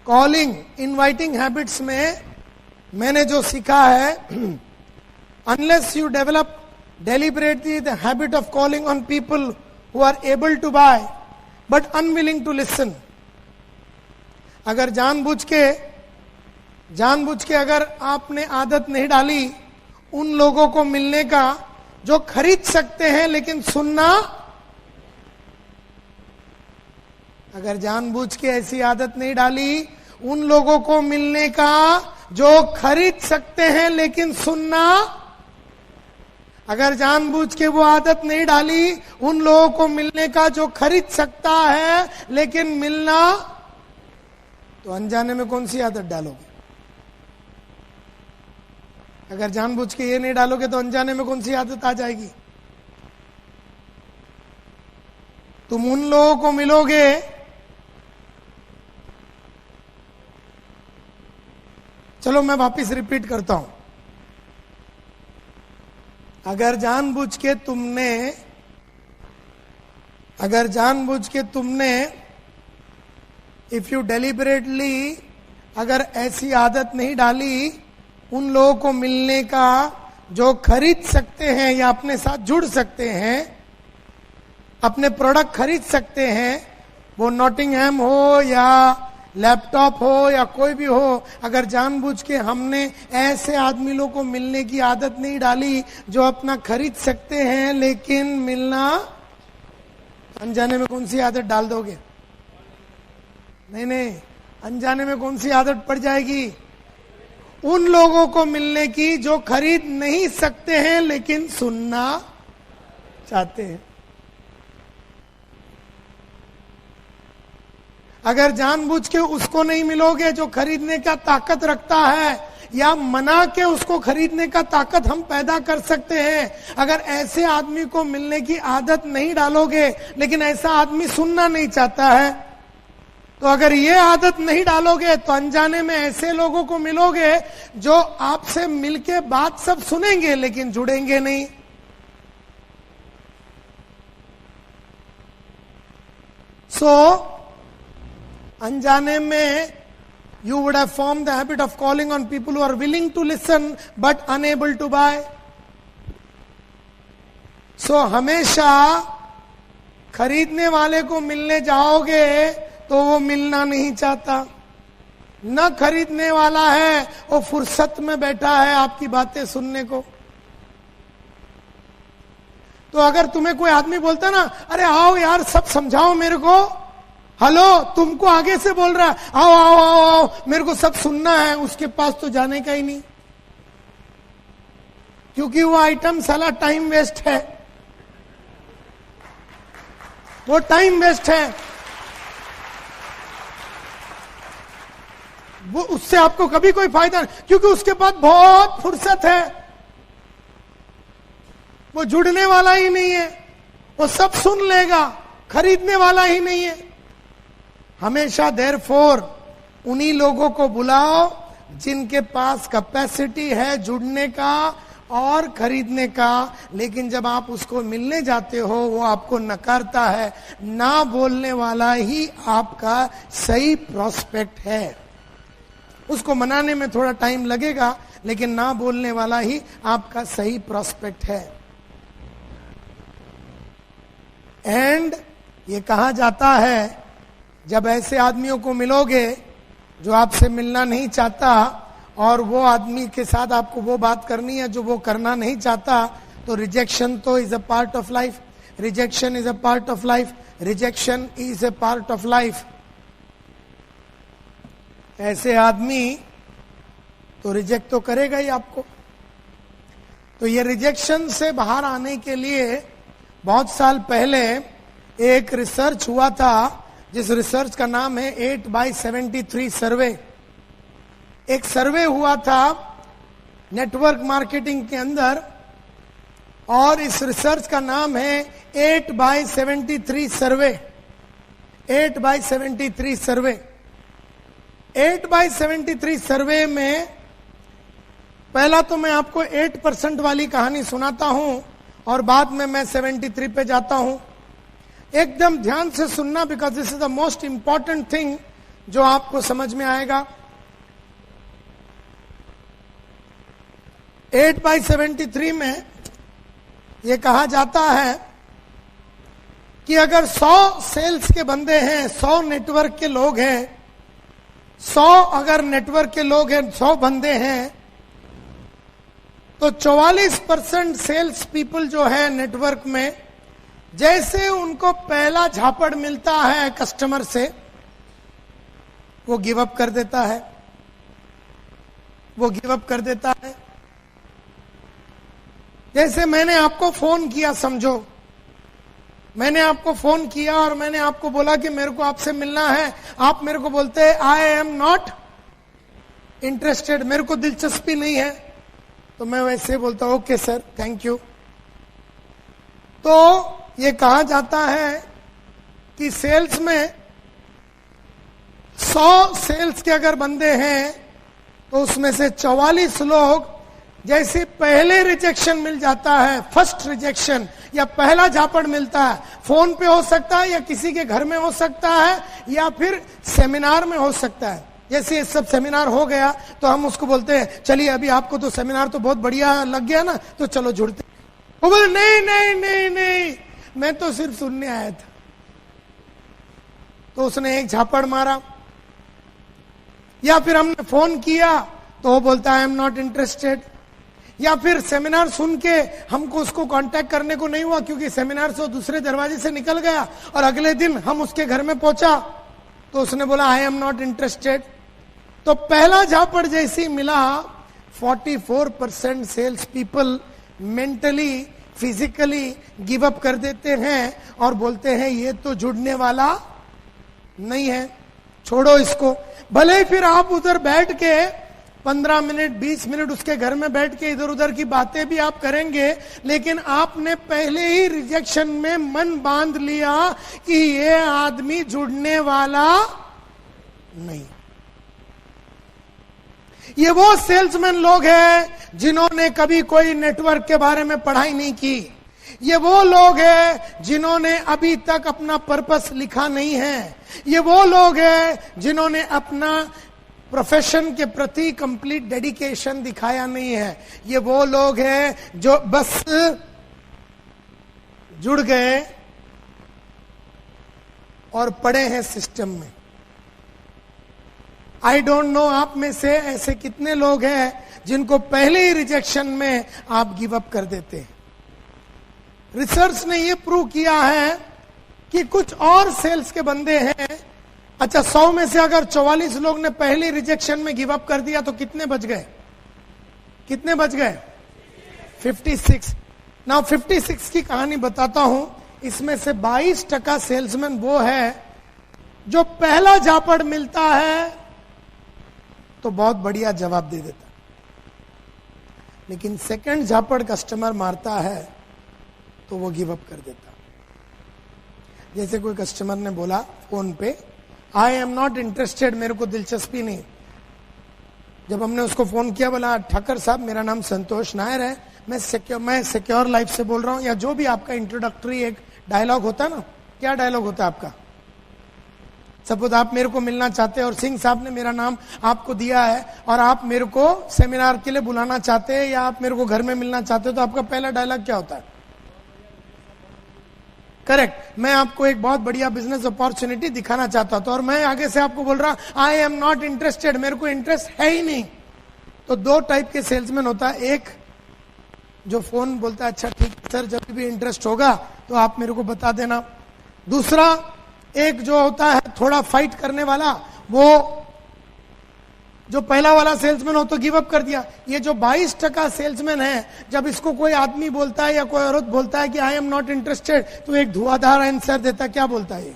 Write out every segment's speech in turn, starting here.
Calling inviting habits में मैंने जो सीखा है, unless you develop deliberately the habit of calling on people who are able to buy but unwilling to listen, अगर जानबूझ के अगर आपने आदत नहीं डाली उन लोगों को मिलने का जो खरीद सकते हैं लेकिन सुनना, अगर जानबूझ के ऐसी आदत नहीं डाली उन लोगों को मिलने का जो खरीद सकते हैं लेकिन सुनना, अगर जानबूझ के वो आदत नहीं डाली उन लोगों को मिलने का जो खरीद सकता है लेकिन मिलना, तो अनजाने में कौन सी आदत डालोगे? अगर जानबूझ के ये नहीं डालोगे तो अनजाने में कौन सी आदत आ जाएगी? तुम उन लोगों को मिलोगे चलो मैं वापस रिपीट करता हूं, अगर जानबूझ के तुमने इफ यू डेलिबरेटली अगर ऐसी आदत नहीं डाली उन लोगों को मिलने का जो खरीद सकते हैं या अपने साथ जुड़ सकते हैं, अपने प्रोडक्ट खरीद सकते हैं, वो नॉटिंघम हो या लैपटॉप हो या कोई भी हो, अगर जानबूझ के हमने ऐसे आदमी लोगों को मिलने की आदत नहीं डाली जो अपना खरीद सकते हैं लेकिन मिलना, अनजाने में कौन सी आदत डाल दोगे? नहीं, अनजाने में कौन सी आदत पड़ जाएगी? उन लोगों को मिलने की जो खरीद नहीं सकते हैं लेकिन सुनना चाहते हैं। अगर जानबूझ के उसको नहीं मिलोगे जो खरीदने का ताकत रखता है या मना के उसको खरीदने का ताकत हम पैदा कर सकते हैं, अगर ऐसे आदमी को मिलने की आदत नहीं डालोगे लेकिन ऐसा आदमी सुनना नहीं चाहता है, तो अगर ये आदत नहीं डालोगे तो अनजाने में ऐसे लोगों को मिलोगे जो आपसे मिलके बात सब सुनेंगे लेकिन जुड़ेंगे नहीं। अनजाने में you would have formed the habit of calling on people who are willing to listen but unable to buy. हमेशा खरीदने वाले को मिलने जाओगे तो वो मिलना नहीं चाहता, न खरीदने वाला है वो फुर्सत में बैठा है आपकी बातें सुनने को। तो अगर तुम्हें कोई आदमी बोलता ना, अरे आओ यार सब समझाओ मेरे को, हेलो तुमको आगे से बोल रहा है, आओ आओ आओ आओ मेरे को सब सुनना है, उसके पास तो जाने का ही नहीं, क्योंकि वो आइटम साला टाइम वेस्ट है, वो टाइम वेस्ट है, वो उससे आपको कभी कोई फायदा नहीं, क्योंकि उसके पास बहुत फुर्सत है, वो जुड़ने वाला ही नहीं है, वो सब सुन लेगा, खरीदने वाला ही नहीं है। हमेशा देयरफॉर उन्हीं लोगों को बुलाओ जिनके पास कैपेसिटी है जुड़ने का और खरीदने का, लेकिन जब आप उसको मिलने जाते हो वो आपको नकारता है। ना बोलने वाला ही आपका सही प्रोस्पेक्ट है, उसको मनाने में थोड़ा टाइम लगेगा लेकिन ना बोलने वाला ही आपका सही प्रोस्पेक्ट है। एंड ये कहा जाता है जब ऐसे आदमियों को मिलोगे जो आपसे मिलना नहीं चाहता और वो आदमी के साथ आपको वो बात करनी है जो वो करना नहीं चाहता, तो रिजेक्शन तो is a part of life, rejection is a part of life, rejection is a part of life. ऐसे आदमी तो रिजेक्ट तो करेगा ही आपको। तो ये रिजेक्शन से बाहर आने के लिए बहुत साल पहले एक रिसर्च हुआ था, जिस रिसर्च का नाम है 8x73 सर्वे। एक सर्वे हुआ था नेटवर्क मार्केटिंग के अंदर और इस रिसर्च का नाम है 8x73 सर्वे। 8x73 सर्वे 8x73 सर्वे में पहला तो मैं आपको 8% वाली कहानी सुनाता हूं और बाद में मैं 73 पे जाता हूं। एकदम ध्यान से सुनना, because this is the most important thing जो आपको समझ में आएगा। 8/73 में यह कहा जाता है कि अगर 100 सेल्स के बंदे हैं, 100 नेटवर्क के लोग हैं, 100 अगर नेटवर्क के लोग हैं, 100 बंदे हैं, तो 44% सेल्स पीपल जो है नेटवर्क में, जैसे उनको पहला झापड़ मिलता है कस्टमर से, वो गिव अप कर देता है, वो गिव अप कर देता है। जैसे मैंने आपको फोन किया, समझो मैंने आपको फोन किया और मैंने आपको बोला कि मेरे को आपसे मिलना है, आप मेरे को बोलते हैं आई एम नॉट इंटरेस्टेड, मेरे को दिलचस्पी नहीं है, तो मैं वैसे बोलता हूं ओके सर, थैंक यू। तो ये कहा जाता है कि सेल्स में 100 सेल्स के अगर बंदे हैं तो उसमें से 44 लोग, जैसे पहले रिजेक्शन मिल जाता है, फर्स्ट रिजेक्शन या पहला झापड़ मिलता है, फोन पे हो सकता है या किसी के घर में हो सकता है या फिर सेमिनार में हो सकता है। जैसे ये सब सेमिनार हो गया तो हम उसको बोलते हैं चलिए अभी आपको तो सेमिनार तो बहुत बढ़िया लग गया ना, तो चलो जुड़ते। वो बोले नहीं नहीं नहीं नहीं, मैं तो सिर्फ सुनने आया था। तो उसने एक झापड़ मारा। या फिर हमने फोन किया तो वो बोलता है आई एम नॉट इंटरेस्टेड। या फिर सेमिनार सुन के हमको उसको कांटेक्ट करने को नहीं हुआ क्योंकि सेमिनार से दूसरे दरवाजे से निकल गया और अगले दिन हम उसके घर में पहुंचा तो उसने बोला आई एम नॉट इंटरेस्टेड। तो पहला झापड़ जैसे मिला, 44% sales people mentally physically give up कर देते हैं और बोलते हैं ये तो जुड़ने वाला नहीं है, छोड़ो इसको। भले ही फिर आप उधर बैठ के 15 मिनट 20 मिनट उसके घर में बैठ के इधर उधर की बातें भी आप करेंगे, लेकिन आपने पहले ही रिजेक्शन में मन बांध लिया कि ये आदमी जुड़ने वाला नहीं। ये वो सेल्समैन लोग हैं जिन्होंने कभी कोई नेटवर्क के बारे में पढ़ाई नहीं की। ये वो लोग हैं जिन्होंने अभी तक अपना पर्पस लिखा नहीं है। ये वो लोग हैं जिन्होंने अपना प्रोफेशन के प्रति कंप्लीट डेडिकेशन दिखाया नहीं है। ये वो लोग हैं जो बस जुड़ गए और पड़े हैं सिस्टम में। आई डोंट नो आप में से ऐसे कितने लोग हैं जिनको पहले ही रिजेक्शन में आप गिव अप कर देते हैं। रिसर्च ने यह प्रूव किया है कि कुछ और सेल्स के बंदे हैं। अच्छा, 100 में से अगर 44 लोग ने पहले रिजेक्शन में गिव अप कर दिया तो कितने बच गए? कितने बच गए? 56। नाउ 56 की कहानी बताता हूं। इसमें से 22% सेल्समैन वो है जो पहला झापड़ मिलता है तो बहुत बढ़िया जवाब दे देता, लेकिन सेकंड झापड़ कस्टमर मारता है तो वो गिव अप कर देता। जैसे कोई कस्टमर ने बोला फोन पे आई एम नॉट इंटरेस्टेड, मेरे को दिलचस्पी नहीं। जब हमने उसको फोन किया, बोला ठक्कर साहब मेरा नाम संतोष नायर है, मैं सिक्योर लाइफ से बोल रहा हूं, या जो भी आपका इंट्रोडक्टरी एक डायलॉग होता है ना, क्या डायलॉग होता है आपका? सपोज आप मेरे को मिलना चाहते हैं और सिंह साहब ने मेरा नाम आपको दिया है और आप मेरे को सेमिनार के लिए बुलाना चाहते हैं या आप मेरे को घर में मिलना चाहते हो, तो आपका पहला डायलॉग क्या होता है? करेक्ट, मैं आपको एक बहुत बढ़िया बिजनेस अपॉर्चुनिटी दिखाना चाहता था और मैं आगे से आपको बोल रहा आई एम नॉट इंटरेस्टेड, मेरे को इंटरेस्ट है ही नहीं। तो दो टाइप के सेल्समैन होता है, एक जो फोन बोलता है अच्छा ठीक सर जब भी इंटरेस्ट होगा तो आप मेरे को बता देना। दूसरा एक जो होता है थोड़ा फाइट करने वाला, वो जो पहला वाला सेल्समैन हो तो गिव अप कर दिया। ये जो 22% सेल्समैन है, जब इसको कोई आदमी बोलता है या कोई औरत बोलता है कि आई एम नॉट इंटरेस्टेड, तो एक धुआंधार आंसर देता है। क्या बोलता है?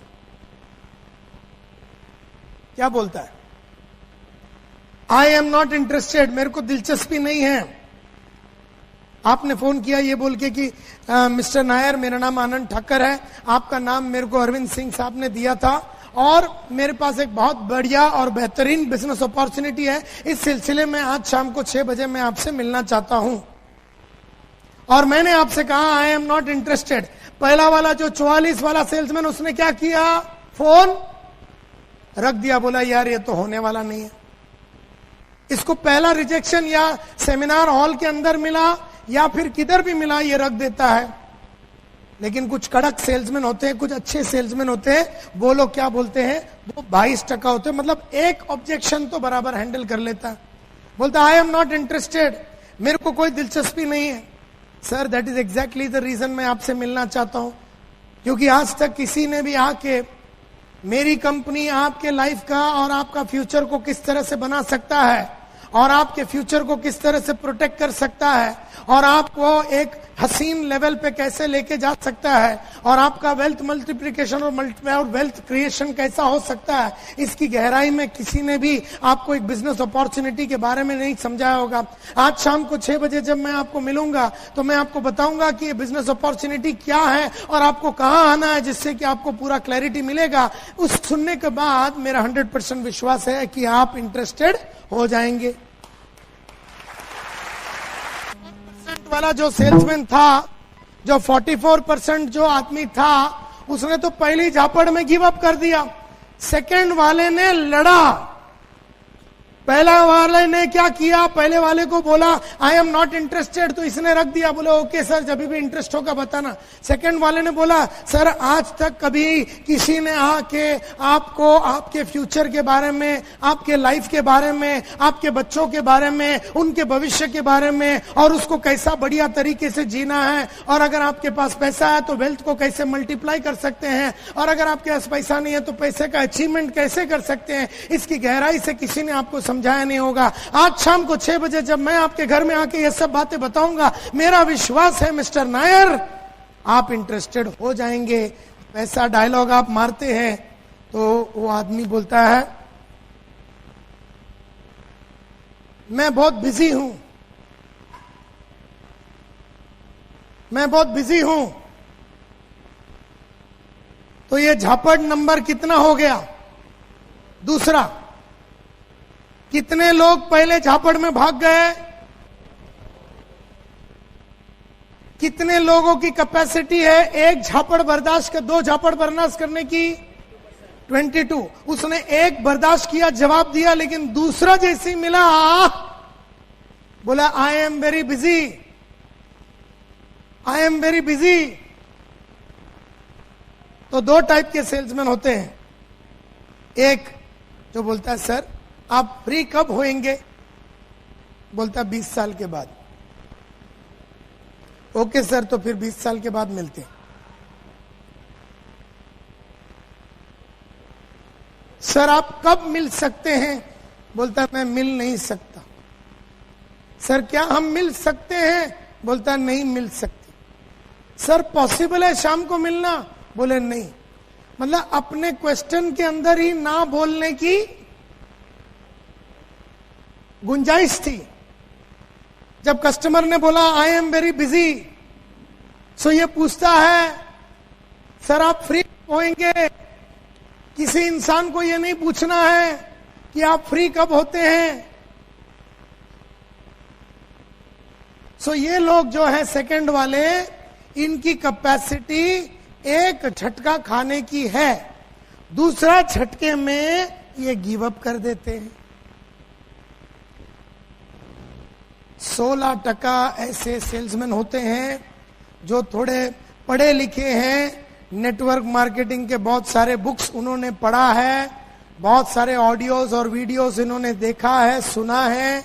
क्या बोलता है? आई एम नॉट इंटरेस्टेड, मेरे को दिलचस्पी नहीं है। आपने फोन किया ये बोल के कि मिस्टर नायर मेरा नाम आनंद ठक्कर है, आपका नाम मेरे को अरविंद सिंह साहब ने दिया था और मेरे पास एक बहुत बढ़िया और बेहतरीन बिजनेस अपॉर्चुनिटी है, इस सिलसिले में आज शाम को 6 बजे मैं आपसे मिलना चाहता हूं और मैंने आपसे कहा आई एम नॉट इंटरेस्टेड। पहला वाला जो 44 वाला सेल्समैन, उसने क्या किया? फोन रख दिया, बोला यार ये तो होने वाला नहीं है। इसको पहला रिजेक्शन या सेमिनार हॉल के अंदर मिला या फिर किधर भी मिला, ये रख देता है। लेकिन कुछ कड़क सेल्समैन होते हैं, कुछ अच्छे सेल्समैन होते हैं, वो लोग क्या बोलते हैं, वो 22% होते हैं, मतलब एक ऑब्जेक्शन तो बराबर हैंडल कर लेता है। बोलता आई एम नॉट इंटरेस्टेड, मेरे को कोई दिलचस्पी नहीं है। Sir that is exactly the reason मैं आपसे मिलना चाहता हूं, क्योंकि आज तक किसी ने भी आके मेरी कंपनी आपके लाइफ का और आपका फ्यूचर को किस तरह से बना सकता है और आपके फ्यूचर को किस तरह से प्रोटेक्ट कर सकता है और आपको एक हसीन लेवल पे कैसे लेके जा सकता है और आपका वेल्थ मल्टीप्लिकेशन और वेल्थ क्रिएशन कैसा हो सकता है, इसकी गहराई में किसी ने भी आपको एक बिजनेस अपॉर्चुनिटी के बारे में नहीं समझाया होगा। आज शाम को 6 बजे जब मैं आपको मिलूंगा तो मैं आपको बताऊंगा कि ये बिजनेस अपॉर्चुनिटी क्या है और आपको कहां आना है, जिससे कि आपको पूरा क्लैरिटी मिलेगा। उस सुनने के बाद मेरा 100% विश्वास है कि आप इंटरेस्टेड हो जाएंगे। वाला जो सेल्समैन था, जो 44% जो आदमी था, उसने तो पहली झापड़ में गिव अप कर दिया। सेकंड वाले ने लड़ा। पहला वाले ने क्या किया, पहले वाले को बोला आई एम नॉट इंटरेस्टेड, तो इसने रख दिया, बोले ओके सर जब भी इंटरेस्ट होगा बताना। सेकंड वाले ने बोला सर आज तक कभी किसी ने आके आपको आपके फ्यूचर के बारे में, आपके लाइफ के बारे में, आपके बच्चों के बारे में, उनके भविष्य के बारे में और उसको कैसा बढ़िया तरीके से जीना है, और अगर आपके पास पैसा है तो वेल्थ को कैसे मल्टीप्लाई कर सकते हैं, और अगर आपके पास पैसा नहीं है तो पैसे का अचीवमेंट कैसे कर सकते हैं, इसकी गहराई से किसी ने आपको समझाया नहीं होगा। आज शाम को 6 बजे जब मैं आपके घर में आके ये सब बातें बताऊंगा, मेरा विश्वास है मिस्टर नायर आप इंटरेस्टेड हो जाएंगे। ऐसा डायलॉग आप मारते हैं तो वो आदमी बोलता है मैं बहुत बिजी हूं, मैं बहुत बिजी हूं। तो ये झापड़ नंबर कितना हो गया, दूसरा। कितने लोग पहले झापड़ में भाग गए, कितने लोगों की कैपेसिटी है एक झापड़ बर्दाश्त कर, 2 झापड़ बर्दाश्त करने की, 22। उसने एक बर्दाश्त किया, जवाब दिया, लेकिन दूसरा जैसे मिला बोला I am very busy, I am very busy. तो 2 टाइप के सेल्समैन होते हैं। एक जो बोलता है सर आप फ्री कब होएंगे, बोलता 20 साल के बाद। ओके सर तो फिर 20 साल के बाद मिलते हैं। सर आप कब मिल सकते हैं, बोलता मैं मिल नहीं सकता। सर क्या हम मिल सकते हैं, बोलता नहीं मिल सकते। सर पॉसिबल है शाम को मिलना, बोले नहीं। मतलब अपने क्वेश्चन के अंदर ही ना बोलने की गुंजाइश थी। जब कस्टमर ने बोला आई एम वेरी बिजी, सो ये पूछता है सर आप फ्री होंगे। किसी इंसान को ये नहीं पूछना है कि आप फ्री कब होते हैं। सो ये लोग जो है सेकंड वाले, इनकी कैपेसिटी एक झटका खाने की है, दूसरा झटके में ये गिव अप कर देते हैं। 16% ऐसे सेल्समैन होते हैं जो थोड़े पढ़े लिखे हैं, नेटवर्क मार्केटिंग के बहुत सारे बुक्स उन्होंने पढ़ा है, बहुत सारे ऑडियोज और वीडियोस इन्होंने देखा है, सुना है।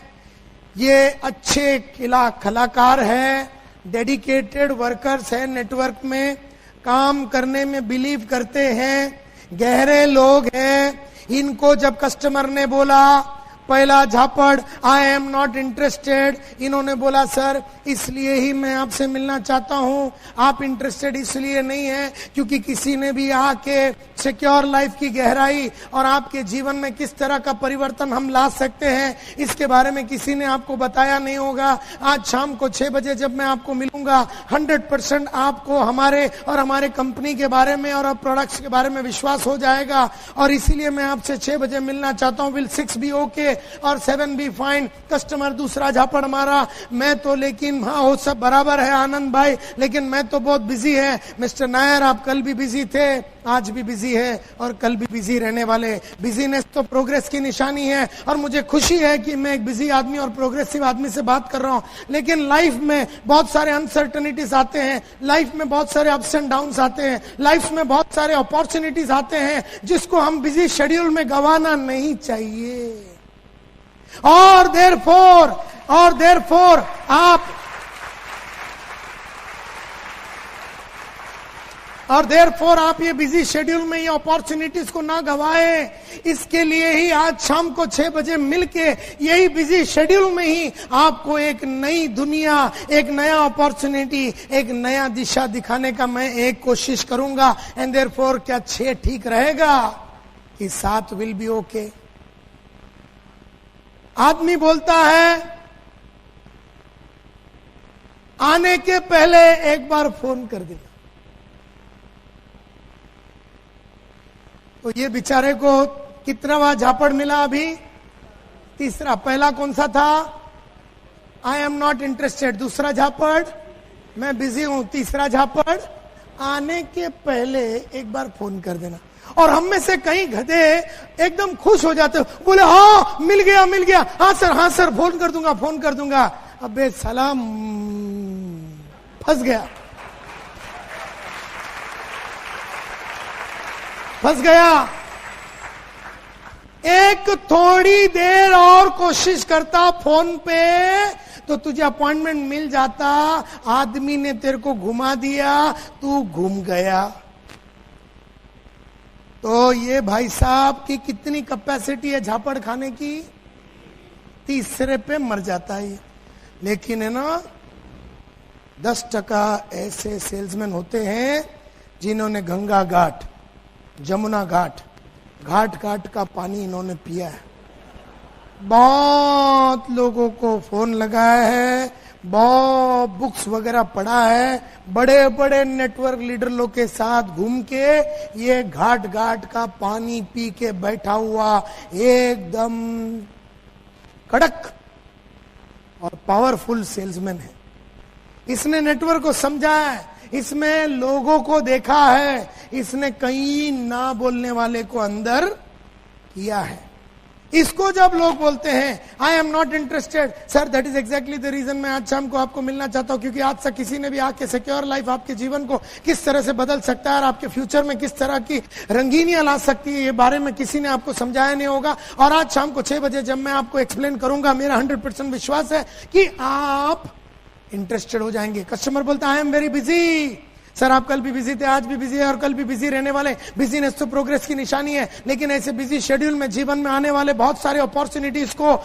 ये अच्छे कलाकार है, डेडिकेटेड वर्कर्स है, नेटवर्क में काम करने में बिलीव करते हैं, गहरे लोग हैं। इनको जब कस्टमर ने बोला पहला झापड़ आई एम नॉट इंटरेस्टेड, इन्होंने बोला सर इसलिए ही मैं आपसे मिलना चाहता हूं, आप इंटरेस्टेड इसलिए नहीं है क्योंकि किसी ने भी आके सिक्योर लाइफ की गहराई और आपके जीवन में किस तरह का परिवर्तन हम ला सकते हैं, इसके बारे में किसी ने आपको बताया नहीं होगा। आज शाम को 6 बजे जब मैं आपको मिलूंगा 100% आपको हमारे और हमारे कंपनी के बारे में और प्रोडक्ट्स के बारे में विश्वास हो जाएगा। और इसीलिए मैं आपसे 6 बजे मिलना चाहता हूं। Will 6 be okay? थे और 7 भी फाइन, कस्टमर दूसरा झापड़ मारा, मैं तो लेकिन हाँ वो सब बराबर है आनंद भाई, लेकिन मैं तो बहुत बिजी है। मिस्टर नायर आप कल भी बिजी थे, आज भी बिजी है और कल भी बिजी रहने वाले। बिजीनेस तो प्रोग्रेस की निशानी है और मुझे खुशी है कि मैं एक बिजी आदमी और प्रोग्रेसिव आदमी से बात कर रहा हूं। लेकिन लाइफ में बहुत सारे अनसर्टनिटीज आते हैं, लाइफ में बहुत सारे अप्स एंड डाउन्स आते हैं, लाइफ में बहुत सारे अपॉर्चुनिटीज आते हैं जिसको हम बिजी शेड्यूल में गंवाना नहीं चाहिए। और देयरफॉर आप ये बिजी शेड्यूल में ये अपॉर्चुनिटीज को ना गवाएं। इसके लिए ही आज शाम को 6 बजे मिलके यही बिजी शेड्यूल में ही आपको एक नई दुनिया, एक नया अपॉर्चुनिटी, एक नया दिशा दिखाने का मैं एक कोशिश करूंगा। एंड देयरफॉर क्या 6 ठीक रहेगा कि 7 विल बी ओके? आदमी बोलता है आने के पहले एक बार फोन कर देना। तो ये बेचारे को कितनावा झापड़ मिला अभी? तीसरा। पहला कौन सा था? आई एम नॉट इंटरेस्टेड। दूसरा झापड़ मैं बिजी हूं। तीसरा झापड़ आने के पहले एक बार फोन कर देना। और हम में से कई गधे एकदम खुश हो जाते, बोले हाँ मिल गया, हाँ सर फोन कर दूंगा। अबे सलाम, फंस गया। एक थोड़ी देर और कोशिश करता फोन पे तो तुझे अपॉइंटमेंट मिल जाता। आदमी ने तेरे को घुमा दिया, तू घूम गया। तो ये भाई साहब की कितनी कैपेसिटी है झापड़ खाने की? तीसरे पे मर जाता है। लेकिन है ना 10% ऐसे सेल्समैन होते हैं जिन्होंने गंगा घाट, जमुना घाट का पानी इन्होंने पिया है। बहुत लोगों को फोन लगाया है, बहुत बुक्स वगैरह पढ़ा है, बड़े बड़े नेटवर्क लीडर लोग के साथ घूम के ये घाट का पानी पी के बैठा हुआ एकदम कड़क और पावरफुल सेल्समैन है। इसने नेटवर्क को समझा है, इसमें लोगों को देखा है, इसने कई ना बोलने वाले को अंदर किया है। इसको जब लोग बोलते हैं I am not interested, sir that is exactly the reason मैं आज शाम को आपको मिलना चाहता हूं, क्योंकि आज तक किसी ने भी आके सिक्योर लाइफ आपके जीवन को किस तरह से बदल सकता है और आपके फ्यूचर में किस तरह की रंगीनियां ला सकती है, ये बारे में किसी ने आपको समझाया नहीं होगा। और आज शाम को 6 बजे जब मैं आपको एक्सप्लेन करूंगा, मेरा 100% विश्वास है कि आप इंटरेस्टेड हो जाएंगे। कस्टमर बोलता है I am very busy. Sir आप कल भी बिजी थे, आज भी बिजी है और कल भी बिजी रहने वाले। बिजीनेस तो प्रोग्रेस की निशानी है, लेकिन ऐसे बिजी शेड्यूल में जीवन में आने वाले बहुत सारे अपॉर्चुनिटीज को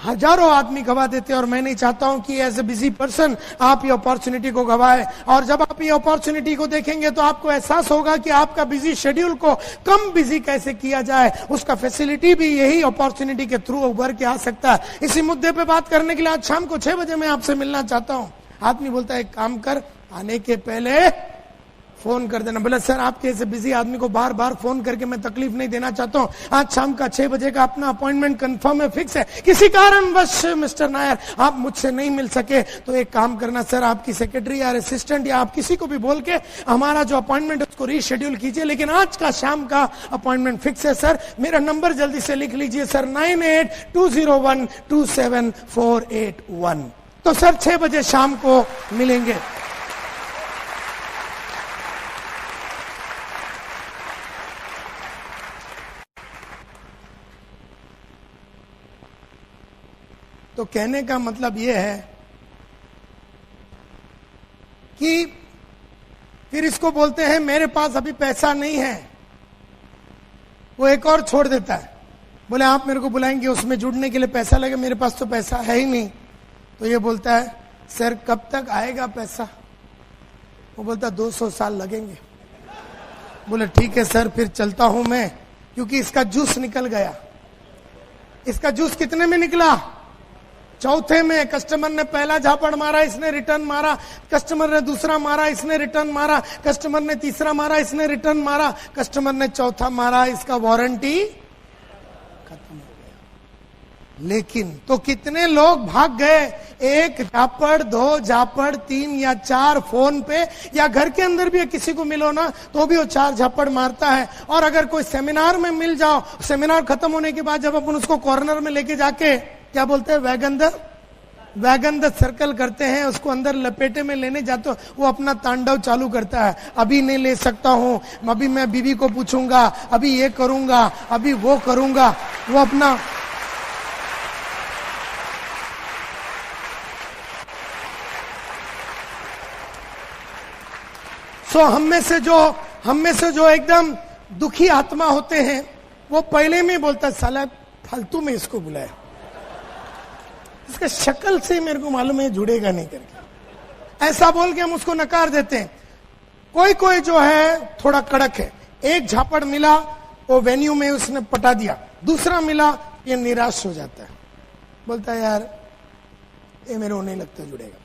हजारों आदमी गवा देते हैं। और मैं नहीं चाहता हूं कि एज ए बिजी पर्सन आप ये अपॉर्चुनिटी को गवाए। और जब आप ये अपॉर्चुनिटी को देखेंगे तो आपको एहसास होगा कि आपका बिजी शेड्यूल को कम बिजी कैसे किया जाए, उसका फैसिलिटी भी यही अपॉर्चुनिटी के थ्रू उभर के आ सकता है। इसी मुद्दे पे बात करने के लिए आज शाम को 6 बजे मैं आपसे मिलना चाहता हूं। आदमी बोलता है एक काम कर, आने के पहले फोन कर देना। बोला सर आपके ऐसे बिजी आदमी को बार बार फोन करके मैं तकलीफ नहीं देना चाहता हूं। आज शाम का 6 बजे का अपना अपॉइंटमेंट कंफर्म है, फिक्स है। किसी कारणवश मिस्टर नायर आप मुझसे नहीं मिल सके तो एक काम करना सर, आपकी सेक्रेटरी या असिस्टेंट या आप किसी को भी बोल के हमारा जो अपॉइंटमेंट है उसको रीशेड्यूल कीजिए, लेकिन आज का शाम का अपॉइंटमेंट फिक्स है सर। मेरा नंबर जल्दी से लिख लीजिए सर, 9820127481। तो सर 6 बजे शाम को मिलेंगे। तो कहने का मतलब यह है कि फिर इसको बोलते हैं मेरे पास अभी पैसा नहीं है। वो एक और छोड़ देता है, बोले आप मेरे को बुलाएंगे उसमें जुड़ने के लिए पैसा लगे, मेरे पास तो पैसा है ही नहीं। तो ये बोलता है सर कब तक आएगा पैसा? वो बोलता 200 साल लगेंगे। बोले ठीक है सर फिर चलता हूं मैं, क्योंकि इसका जूस निकल गया। इसका जूस कितने में निकला? चौथे में। कस्टमर ने पहला झापड़ मारा, इसने रिटर्न मारा। कस्टमर ने दूसरा मारा, इसने रिटर्न मारा। कस्टमर ने तीसरा मारा, इसने रिटर्न मारा। कस्टमर ने चौथा मारा, इसका वारंटी खत्म हो गया। लेकिन तो कितने लोग भाग गए, एक झापड़, दो झापड़, 3 या 4 फोन पे, या घर के अंदर भी किसी को मिलो ना तो भी वो 4 झापड़ मारता है। और अगर कोई सेमिनार में मिल जाओ, सेमिनार खत्म होने के बाद जब अपन उसको कॉर्नर में लेके जाके क्या बोलते हैं, वैगन द सर्कल करते हैं, उसको अंदर लपेटे में लेने जाते हो, वो अपना तांडव चालू करता है। अभी नहीं ले सकता हूं, अभी मैं बीवी को पूछूंगा, अभी ये करूंगा, अभी वो करूंगा, वो अपना हम में से जो एकदम दुखी आत्मा होते हैं, वो पहले में बोलता है साला फालतू में इसको बुलाया, इसका शक्ल से मेरे को मालूम है जुड़ेगा नहीं करके, ऐसा बोल के हम उसको नकार देते हैं। कोई जो है थोड़ा कड़क है, एक झापड़ मिला वो वेन्यू में उसने पटा दिया, दूसरा मिला ये निराश हो जाता है, बोलता है यार ये मेरे को नहीं लगता जुड़ेगा।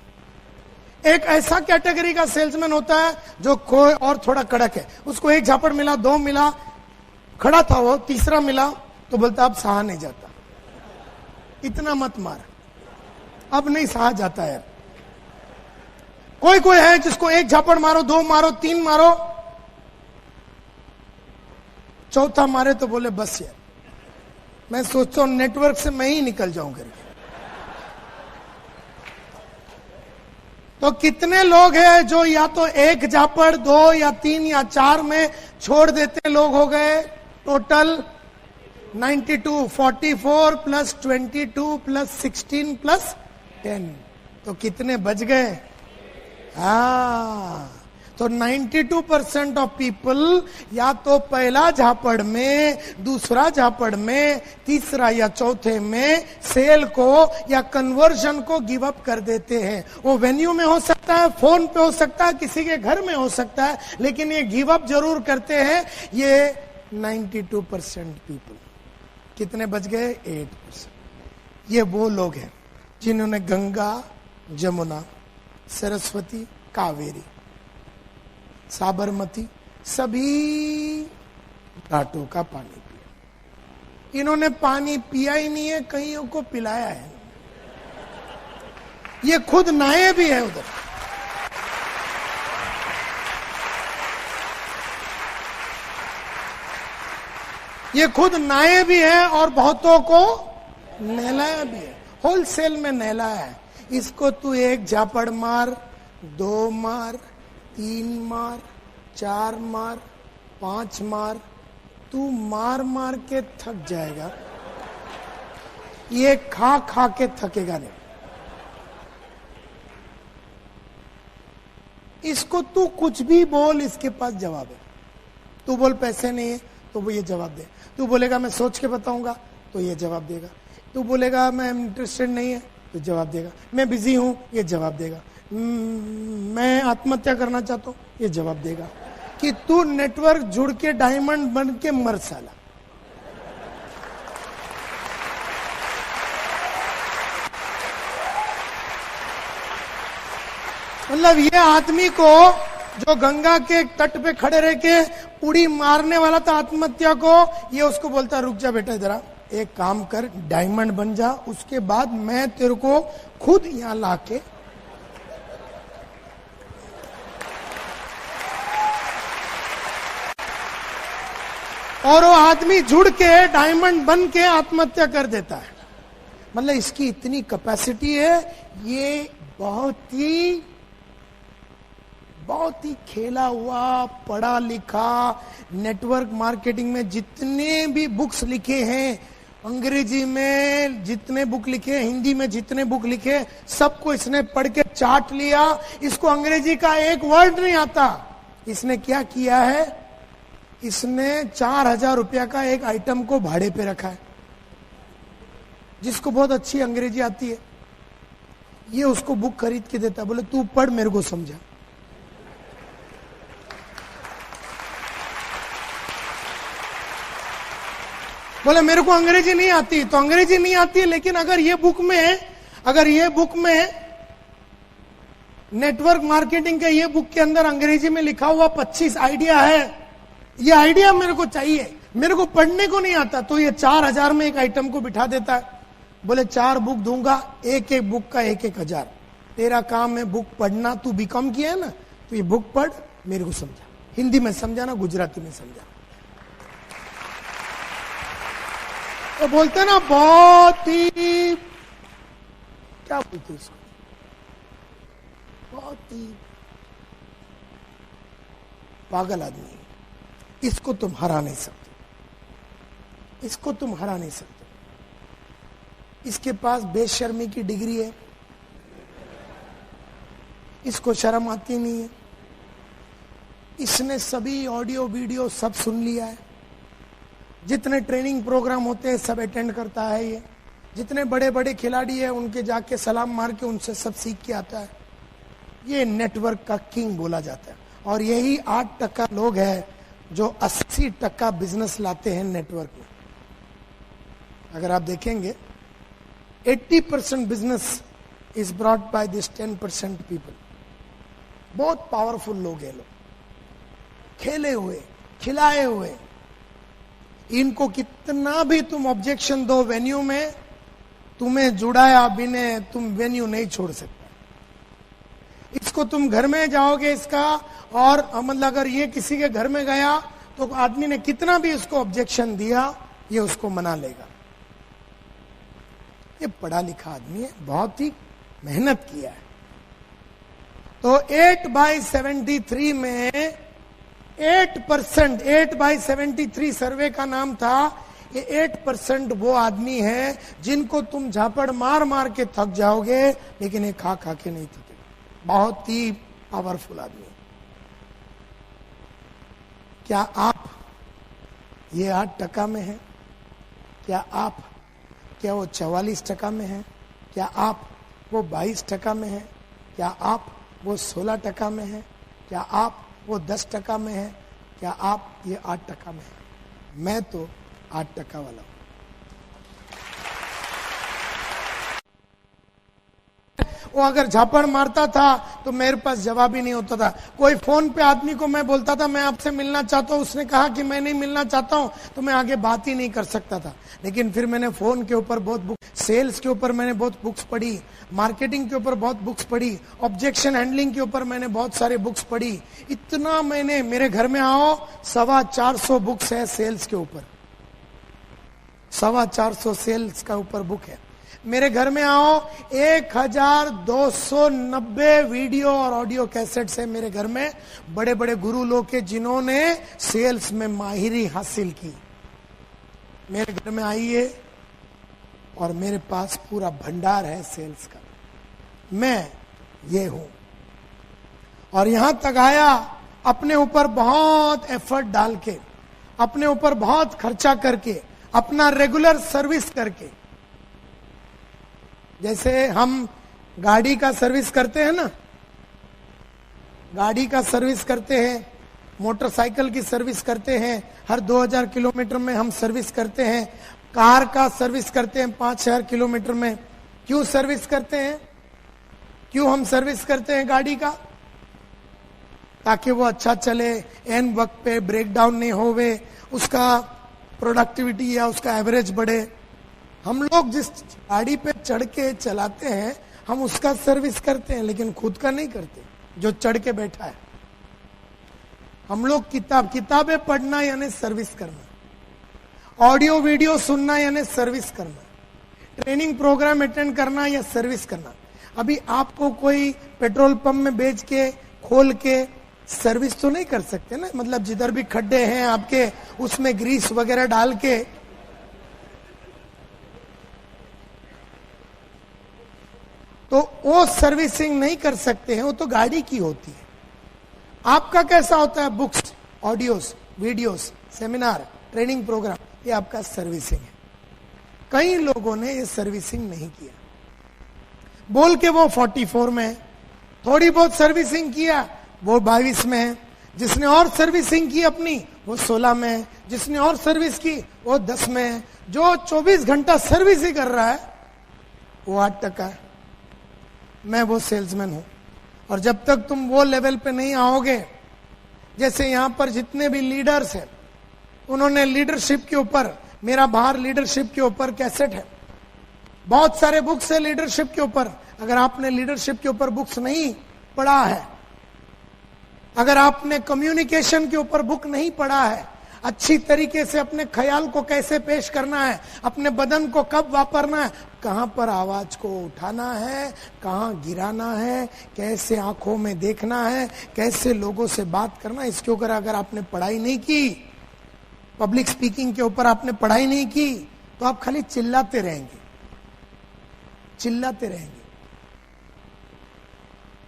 एक ऐसा कैटेगरी का सेल्समैन होता है जो कोई और थोड़ा कड़क है, उसको एक झापड़ मिला, 2 मिला, खड़ा था वो, तीसरा मिला तो बोलता अब सहा नहीं जाता, इतना मत मार, अब नहीं सहा जाता यार। कोई है जिसको एक झापड़ मारो, 2 मारो, 3 मारो, चौथा मारे तो बोले बस यार मैं सोचता हूं नेटवर्क से मैं ही निकल जाऊं करके। तो कितने लोग हैं जो या तो एक झापड़, 2 या 3 या 4 में छोड़ देते लोग हो गए टोटल 92, 44 प्लस 22 प्लस 16 प्लस 10, तो कितने बच गए? तो 92% ऑफ पीपल या तो पहला झापड़ में, दूसरा झापड़ में, तीसरा या चौथे में सेल को या कन्वर्जन को गिव अप कर देते हैं। वो वेन्यू में हो सकता है, फोन पे हो सकता है, किसी के घर में हो सकता है, लेकिन ये गिव अप जरूर करते हैं। ये 92% पीपल। कितने बच गए? 8%। ये वो लोग हैं जिन्होंने गंगा, जमुना, सरस्वती, कावेरी, साबरमती सभी घाटों का पानी पिया। इन्होंने पानी पिया ही नहीं है, कईयों को पिलाया है। ये खुद नहाए भी है उधर। ये खुद नहाए भी है और बहुतों को नहलाया भी है, होलसेल में नहलाया है। इसको तू एक झापड़ मार, 2 मार, 3 मार, 4 मार, 5 मार, तू मार मार के थक जाएगा। ये खा खा के थकेगा नहीं। इसको तू कुछ भी बोल, इसके पास जवाब है। तू बोल पैसे नहीं है तो वो ये जवाब दे। तू बोलेगा मैं सोच के बताऊंगा तो ये जवाब देगा। तू बोलेगा मैं इंटरेस्टेड नहीं है तो जवाब देगा। मैं बिजी हूं, ये जवाब देगा। मैं आत्महत्या करना चाहता हूं, ये जवाब देगा। कि तू नेटवर्क जुड़ के डायमंड बन के मर साला। मतलब ये आदमी को जो गंगा के तट पे खड़े रह के उड़ी मारने वाला था आत्महत्या को, ये उसको बोलता रुक जा बेटा, जरा एक काम कर, डायमंड बन जा, उसके बाद मैं तेरे को खुद यहां लाके और वो आदमी जुड़ के डायमंड बन के आत्महत्या कर देता है। मतलब इसकी इतनी कैपेसिटी है। ये बहुत ही खेला हुआ, पढ़ा लिखा, नेटवर्क मार्केटिंग में जितने भी बुक्स लिखे हैं, अंग्रेजी में जितने बुक लिखे, हिंदी में जितने बुक लिखे, सबको इसने पढ़ के चाट लिया। इसको अंग्रेजी का एक वर्ड नहीं आता। इसने क्या किया है? इसने 4000 रुपया का एक आइटम को भाड़े पे रखा है। जिसको बहुत अच्छी अंग्रेजी आती है, ये उसको बुक खरीद के देता है। बोले तू पढ़, मेरे को समझा। बोले मेरे को अंग्रेजी नहीं आती, तो अंग्रेजी नहीं आती है, लेकिन अगर ये बुक में नेटवर्क मार्केटिंग के ये बुक के अंदर अंग्रेजी में लिखा हुआ 25 आइडिया है, ये आइडिया मेरे को चाहिए, मेरे को पढ़ने को नहीं आता, तो ये 4000 में एक आइटम को बिठा देता है। बोले 4 बुक दूंगा, एक एक बुक का 1,000। तेरा काम है बुक पढ़ना, तू बीकॉम किया है ना, तो ये बुक पढ़, मेरे को समझा, हिंदी में समझाना, गुजराती में समझा। तो बोलते ना बहुत ही, क्या बोलते इसको, बहुत ही पागल आदमी। इसको तुम हरा नहीं सकते, इसको तुम हरा नहीं सकते। इसके पास बेशर्मी की डिग्री है, इसको शर्म आती नहीं है। इसने सभी ऑडियो वीडियो सब सुन लिया है, जितने ट्रेनिंग प्रोग्राम होते हैं सब अटेंड करता है ये, जितने बड़े बड़े खिलाड़ी हैं उनके जाके सलाम मार के उनसे सब सीख के आता है। ये नेटवर्क का किंग बोला जाता है। और यही 8% लोग हैं जो 80% बिजनेस लाते हैं नेटवर्क में। अगर आप देखेंगे 80% business is brought by this 10% people. बहुत पावरफुल लोग हैं, लोग खेले हुए, खिलाए हुए। इनको कितना भी तुम ऑब्जेक्शन दो वेन्यू में, तुम्हें जुड़ाया बिना तुम वेन्यू नहीं छोड़ सकते। इसको तुम घर में जाओगे इसका, और मतलब अगर ये किसी के घर में गया तो आदमी ने कितना भी इसको ऑब्जेक्शन दिया, ये उसको मना लेगा। ये पढ़ा लिखा आदमी है, बहुत ही मेहनत किया है। तो 8/73 में 8%, 8/73 सर्वे का नाम था। ये 8% वो आदमी है जिनको तुम झापड़ मार मार के थक जाओगे, लेकिन ये खा खा के नहीं थके। बहुत ही पावरफुल आदमी। क्या आप ये 8% में हैं? क्या वो 44% में हैं? क्या आप वो 22% में हैं? क्या आप वो 16% में हैं? क्या आप वो 10% में हैं? क्या आप ये 8% में हैं? मैं तो 8% वाला हूं। वो अगर झापड़ मारता था तो मेरे पास जवाब ही नहीं होता था। कोई फोन पे आदमी को मैं बोलता था मैं आपसे मिलना चाहता हूं, उसने कहा कि मैं नहीं मिलना चाहता हूं, तो मैं आगे बात ही नहीं कर सकता था। लेकिन फिर मैंने फोन के ऊपर बहुत बुक, सेल्स के ऊपर मैंने बहुत बुक्स पढ़ी, मार्केटिंग के ऊपर बहुत बुक्स पढ़ी, ऑब्जेक्शन हैंडलिंग के ऊपर मैंने बहुत सारे बुक्स पढ़ी। इतना मैंने, मेरे घर में आओ 425 बुक्स है सेल्स के ऊपर, 425 सेल्स का ऊपर बुक है। मेरे घर में आओ 1290 वीडियो और ऑडियो कैसेट्स है मेरे घर में, बड़े बड़े गुरु लोग के जिन्होंने सेल्स में माहिरी हासिल की। मेरे घर में आइए और मेरे पास पूरा भंडार है सेल्स का। मैं ये हूं, और यहां तक आया अपने ऊपर बहुत एफर्ट डाल के, अपने ऊपर बहुत खर्चा करके, अपना रेगुलर सर्विस करके। जैसे हम गाड़ी का सर्विस करते हैं ना, गाड़ी का सर्विस करते हैं, मोटरसाइकिल की सर्विस करते हैं, हर 2000 किलोमीटर में हम सर्विस करते हैं। कार का सर्विस करते हैं 5000 किलोमीटर में। क्यों सर्विस करते हैं? क्यों हम सर्विस करते हैं गाड़ी का? ताकि वो अच्छा चले, एन वक्त पे ब्रेक डाउन नहीं होवे, उसका प्रोडक्टिविटी या उसका एवरेज बढ़े। हम लोग जिस गाड़ी पे चढ़ के चलाते हैं हम उसका सर्विस करते हैं, लेकिन खुद का नहीं करते जो चढ़ के बैठा है। हम लोग किताबें पढ़ना यानी सर्विस करना, ऑडियो वीडियो सुनना यानी सर्विस करना, ट्रेनिंग प्रोग्राम अटेंड करना या सर्विस करना। अभी आपको कोई पेट्रोल पंप में बेच के खोल के सर्विस तो नहीं कर सकते ना, मतलब जिधर भी खड्डे हैं आपके उसमें ग्रीस वगैरह डाल के। तो वो सर्विसिंग नहीं कर सकते हैं, वो तो गाड़ी की होती है। आपका कैसा होता है? Books, audios, videos, seminar, training program, ये आपका सर्विसिंग है। कई लोगों ने ये सर्विसिंग नहीं किया, बोल के वो 44 में है, थोड़ी बहुत सर्विसिंग किया वो 22 में है, जिसने और सर्विसिंग की अपनी वो 16 में है, जिसने और सर्विस की वो 10 में है। जो 24 घंटा सर्विस ही कर रहा है वो 8% है। मैं वो सेल्समैन हूं, और जब तक तुम वो लेवल पे नहीं आओगे, जैसे यहां पर जितने भी लीडर्स हैं उन्होंने लीडरशिप के ऊपर, मेरा बाहर लीडरशिप के ऊपर कैसेट है, बहुत सारे बुक्स है लीडरशिप के ऊपर। अगर आपने लीडरशिप के ऊपर बुक्स नहीं पढ़ा है, अगर आपने कम्युनिकेशन के ऊपर बुक नहीं पढ़ा है, अच्छी तरीके से अपने ख्याल को कैसे पेश करना है, अपने बदन को कब वापरना है, कहां पर आवाज को उठाना है, कहां गिराना है, कैसे आंखों में देखना है, कैसे लोगों से बात करना है, इसके ऊपर अगर आपने पढ़ाई नहीं की, पब्लिक स्पीकिंग के ऊपर आपने पढ़ाई नहीं की, तो आप खाली चिल्लाते रहेंगे, चिल्लाते रहेंगे।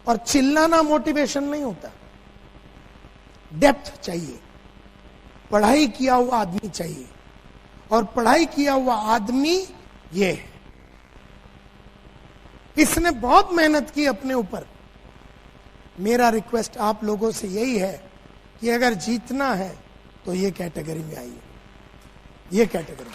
और चिल्लाना मोटिवेशन नहीं होता, डेप्थ चाहिए, पढ़ाई किया हुआ आदमी चाहिए। और पढ़ाई किया हुआ आदमी ये है, इसने बहुत मेहनत की अपने ऊपर। मेरा रिक्वेस्ट आप लोगों से यही है कि अगर जीतना है तो ये कैटेगरी में आइए, ये कैटेगरी।